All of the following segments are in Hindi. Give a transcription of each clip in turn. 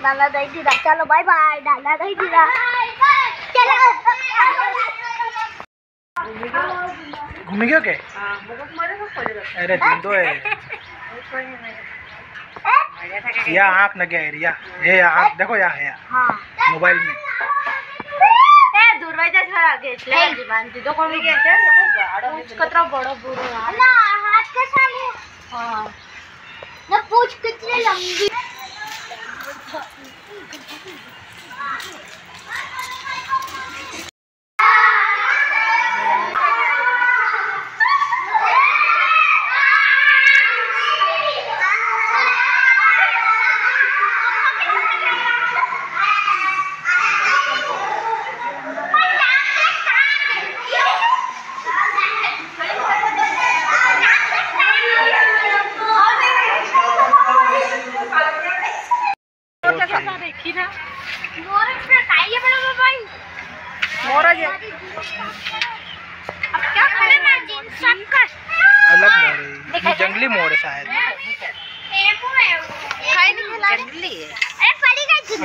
दाना दही दीदा, चलो बाय बाय। दाना दही दीदा, चलो घूमी गयो के? अरे जिंदो है या आँख न गया रिया, ये आँख देखो या है मोबाईल में दुर्वाजा छोरा घेतले जीवांती तो कोणी घेतले कतरा बडो बुरो ना हाथ के सामने। हां ना पूछ कितनी लंबी। अलग मोर है, ये जंगली मोर है शायद।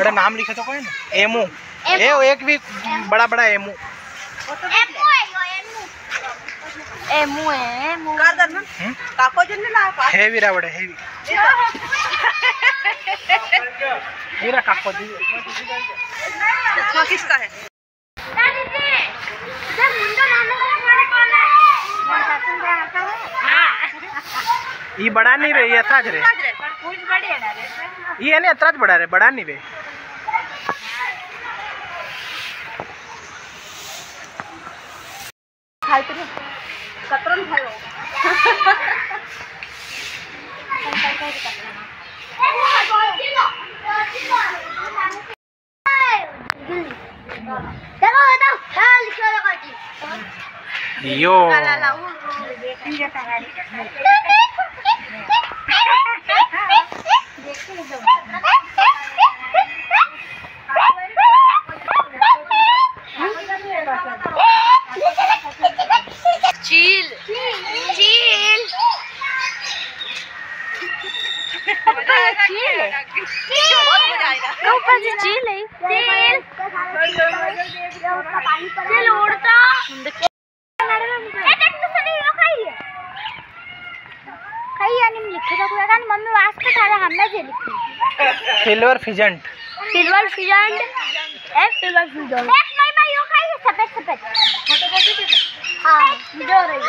अरे नाम लिखे तो कोई ना, एमू। ए एक भी बड़ा बड़ा एमू। एमू है एमू। काको जन ला हेवी रा बड़े हेवी। मेरा काको दी। चश्मा किसका है? ये बड़ा नहीं रे, ये अतराज रे। ये नहीं अतराज बड़ा रे, बड़ा नहीं रे। खाई तो कतरन खायो। यो चील चील बहुत मजा आएगा। ऊपर से चील है चील उड़ता मम्मी वास्ते सारे हमने जे लिखी silver pheasant. Silver pheasant silver pheasant मैं यो खाई सफेद सफेद फोटोकॉपी पे। हां वीडियो रही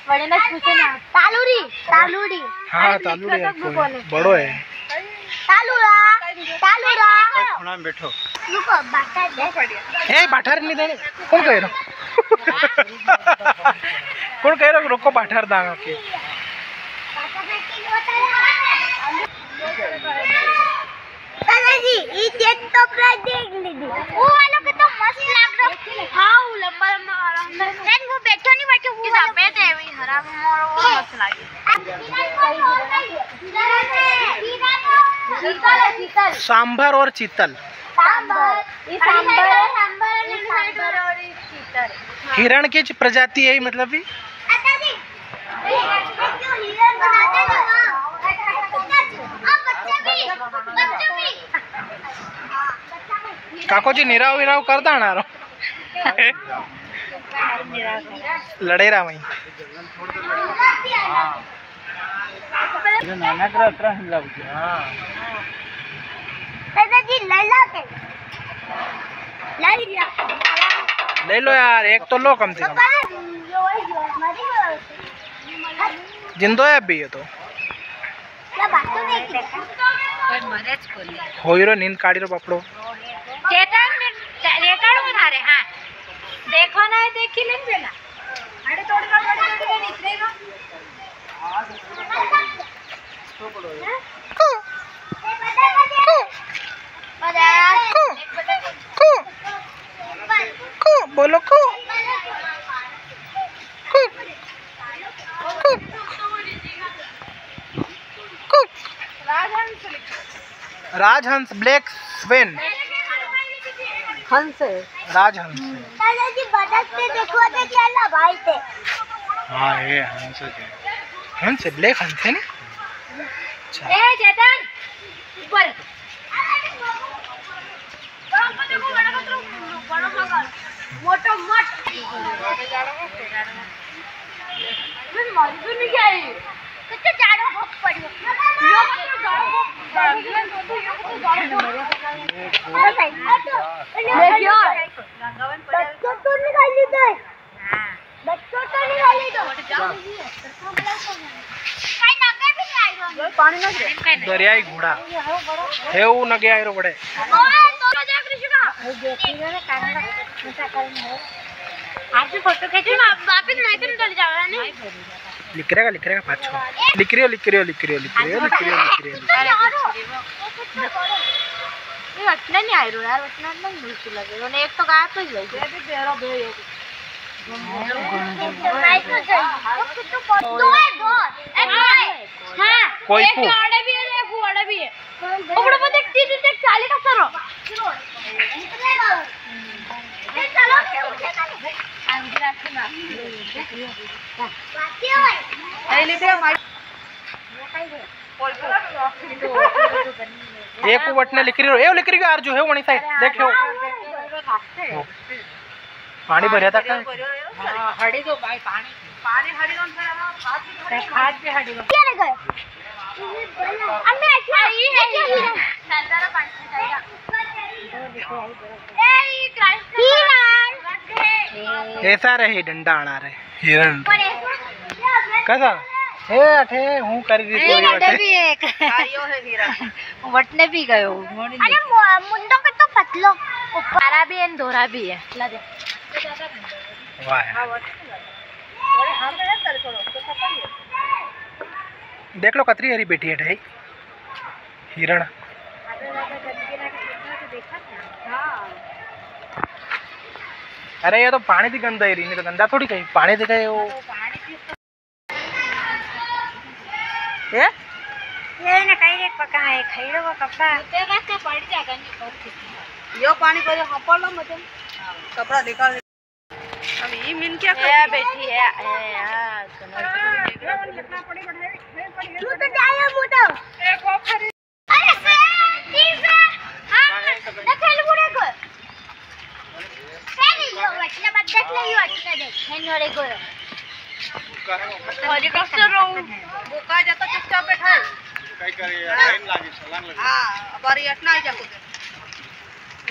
बड़े ना पूछे ना तालूरी तालूरी। हाँ तालूरी बड़ो है। तालूरा तालूरा खुना में बैठो। रुको बाटा दे। ए बाठार नहीं देने कौन कह रहा? कौन कह रहा रुको बाठार दांगा के? जी ये चेक तो प्राइस देख लीजिए। वो वाला के तो मस्त लग रहा। हां वो लंबा लंबा आराम से लेकिन वो बैठो नहीं बैठो वो सफेद है वही हरा में और वो मस्त लगे। सांभर और चीतल। सांभर ये सांभर और चीतल हिरण की प्रजाति है मतलब भी। हिरण बनाते हैं ना बच्चे भी काको जी निराव विराव कर दाना रो लड़े रहा वहीं नाना करा उतरा हिला बुझे। हां दादाजी लैला के ले लो यार, एक तो लो कम से कम। जिंदो है अभी ये तो होइरो नींद काढ़ी रो पपड़ो चेतन रेकड़ बता रहे। हां देखो ना देखी नहीं बेला अरे थोड़ी का निकलेगा तो पड़ा बोलो कू कू कू कू। राजहंस ब्लैक स्वेन। हंस है। राजहंस। दादाजी बतख से देखो तो चला भाई थे। हाँ ये हंस है। हंस है, ब्लैक हंस है ना। अच्छा। ए चेतन ऊपर देखो बड़ा मगर मोटा मट मैं मर भी नहीं गई कितने जाड़ों भूख पड़ी यो तो जाड़ों बच्चों तो निकाल दे बच्चों तो निकाल दे पानी ना दरियाई घोड़ा है वो न गया रो बड़े आज फोटो खींच वापस नहीं तो निकल जाएगा नहीं लिख रहेगा पाछो लिख रही हो ये अटला नहीं आए रो यार अटला नहीं मिलती लगे उन्हें एक तो गायब तो गई ये भी बेरो बे कोई एक आड़े भी है एक आड़े भी है ऊपर पर देख तीन देख चाली का सरो चलो एक वटने लिख रही हो यार जो है वनी साइड देखो पानी भरया था का हड़ी दो भाई पानी हड़ी दो खाद पे हड़ी दो क्या लगा अम्मी आई है संतारा पानी चाहिए ए क्राइस्ट ऐसा रहे डंडा आना रहे हिरण कसा हे अठे हूं कर दी कोई वटे भी एक आयो है हीरा वटने भी गयो अरे मुंडो के तो पतलो ऊपरा भी है दोरा भी है ला दे वाह देख लो कतरी हरी बेटी है ढाई हिरण अरे ये तो पानी थी गंदा ही नहीं तो गंदा थोड़ी कहीं पानी दिखाए वो ये ना कहीं एक पका है खैरो को कपड़ा ते बस का पड़ जाएगा नहीं यो पानी को हपड़ लो मत कपड़ा निकाल अब ये मिन क्या कर बैठी है यार कितना पड़ी बढ़ाई तू तो जायो मोटो एक और खरीद अरे से ठीक है हां देख ले को पहले यो वटना मत देख ले यो वटना देख हेनोरे को और कब से रो बुका जाता चुपचाप बैठा काय करे लाइन लागी छलांग लगी हां बारी अटना ही जाको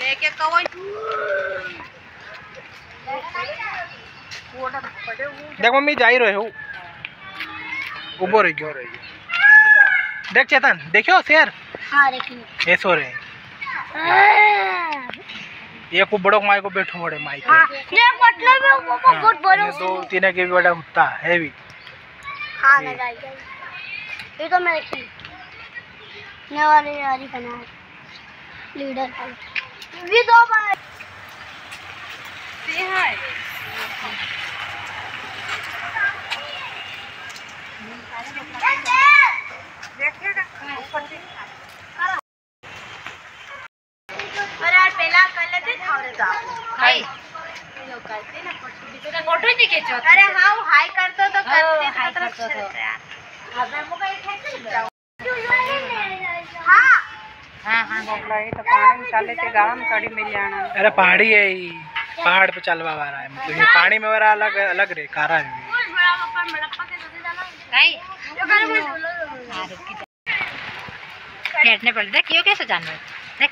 लेके कवई देख मम्मी जाई रहे हो उबो रह गयो देख चेतन देखियो शेर हां देखिए ऐसो रे ये को बड़ो माई को बैठो बड़े माई हां ये मतलब वो बहुत बड़ो दो तीन के भी बड़ा होता है भी हां लगाई ये तो मैं देखी ने वाली बना लीडर ये दो बार सी है देखिएगा ऊपर से अरे पहला कर लेते थावरे तो हाय लोग करते ना फोटो नहीं खींचो अरे हां हाय करते तो करते हाय करते तो यार अब मैं मुझे खेच जाओ हां हां ये तो पानी चले ते गांव कड़ी मिल जाना अरे पहाड़ी है ये पहाड़ पे चलवा रहा है मतलब ये पानी में वाला अलग अलग रे कारा है बड़ा पापा मड़प्पा के दूध डालो नहीं जो कर बोलो बैठने पड़ देख यो कैसे जानवर देख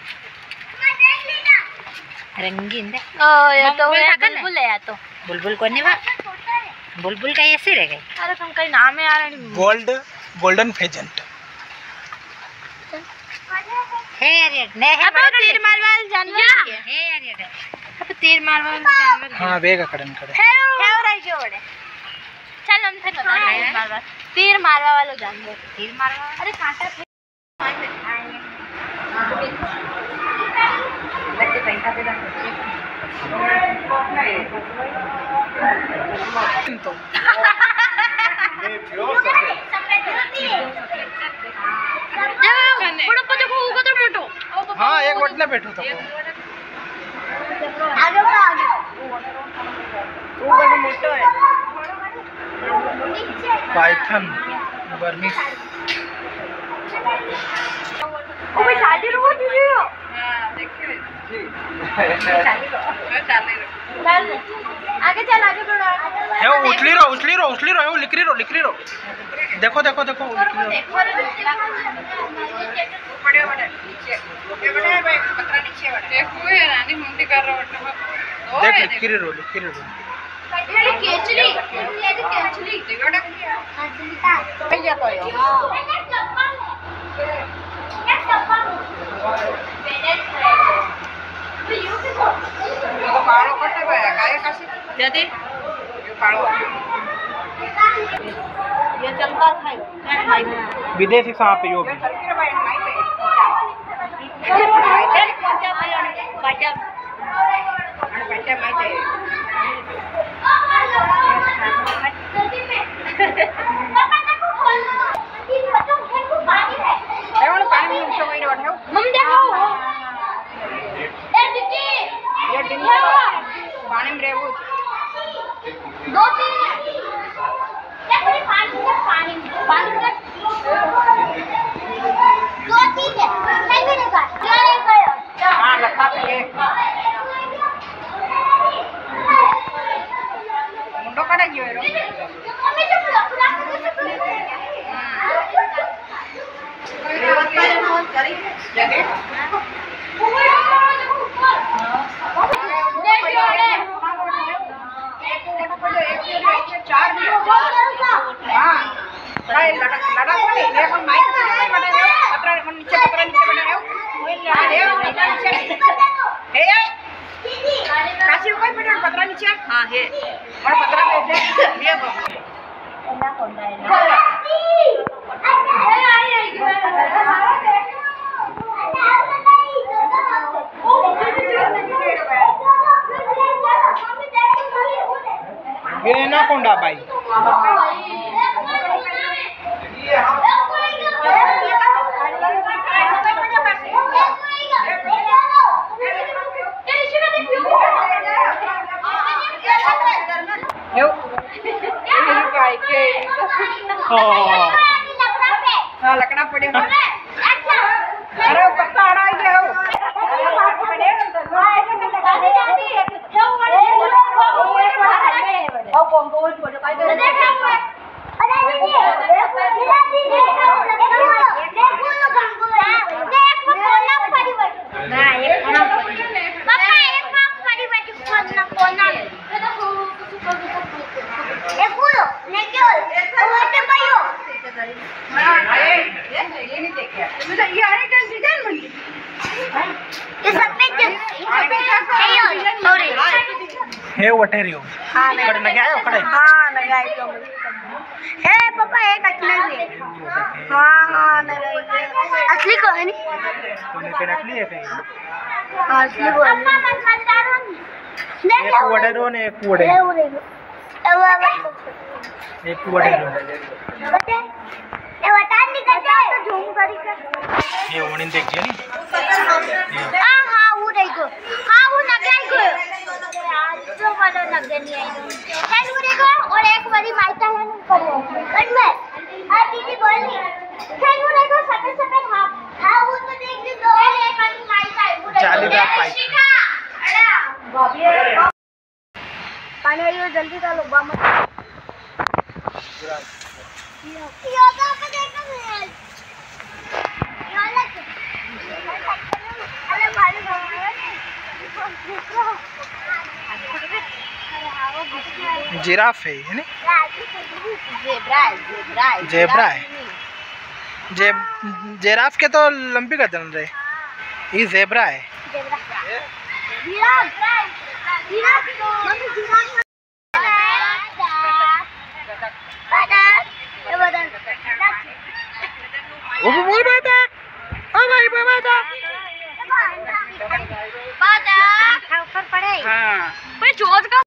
रंगीन देख ओ ये तो बुलबुल है या तो बुलबुल को नहीं वा बुलबुल का ऐसे रह गई अरे तुम कहीं नाम है यार गोल्डन फेजेंट है यार ने है अब तीर मारने वाले जानवर है यार अब तीर मारने वाले जानवर हां वेगा कड़न करे है रही जो बड़े चल हम थे तीर मारवा वाला जानवर तीर मारवा अरे कांटा पैसा दे हाँ एक वटले बैठो तो आगे बढ़ो आगे वो बड़ा मोटा है। पाइथन बर्मिस ओ भाई शादी रो दीदी हां देखिए चल आगे चल आगे बढ़ो है वो उछली रहो वो लिख रही रहो देखो वो लिख रही बड़े नीचे बड़े भाई पत्रा नीचे बड़े देखो ये रानी मुंडी कर रहा है देख लिख रही रहो ये केचली दिगड़ा कहीं जाता है तो पाड़ो कटे भाई काय काशी जदी ये पाड़ो ये चलता है विदेशी सांप यो भी सरकीर भाई माई पे बच्चा माई पे एवं पानी में उछो वही रहो मम्मी देखो ए दीदी ये दिन पानी में रहू दो तीन देखो पानी दो तीन है नहीं मिलेगा क्या है हां रखा पे मुंडो कटा गयो रो मम्मी तो पूरा फोन करी जगे ये एनाकोंडा भाई हाँ लकड़ा पड़े अरे पत्ता अड़ा गया हो है वटेरियो कड़े न गया कड़े हाँ लगाई तो हे पापा एक असली है हाँ लगाई असली को है नहीं तूने के नकली है कहीं असली को पापा मत डालो एक वटेरियो ने एक वड़े एक वटेरियो बते ये वटान निकलता है तो झूम करी कर ये वणिन देख जी नी हां वो देखो हां वो नगलाई को जो वाला नगनी है है वो देखो और एक वाली माइटा है ऊपर बट में आ दीदी बोली है वो देखो सफेद हां वो तो देख ली दो एक वाली माइटा है वो जालीदार पाइप पानी आइयो जल्दी डालो बम योगा पे देखो अरे भाई जिराफ है ना जेब्रा है जिराफ के तो लंबी गर्दन रहे ये जेब्रा है वो बोल बात है ओ भाई बात है बात है ऊपर पड़े हाँ पर जोत का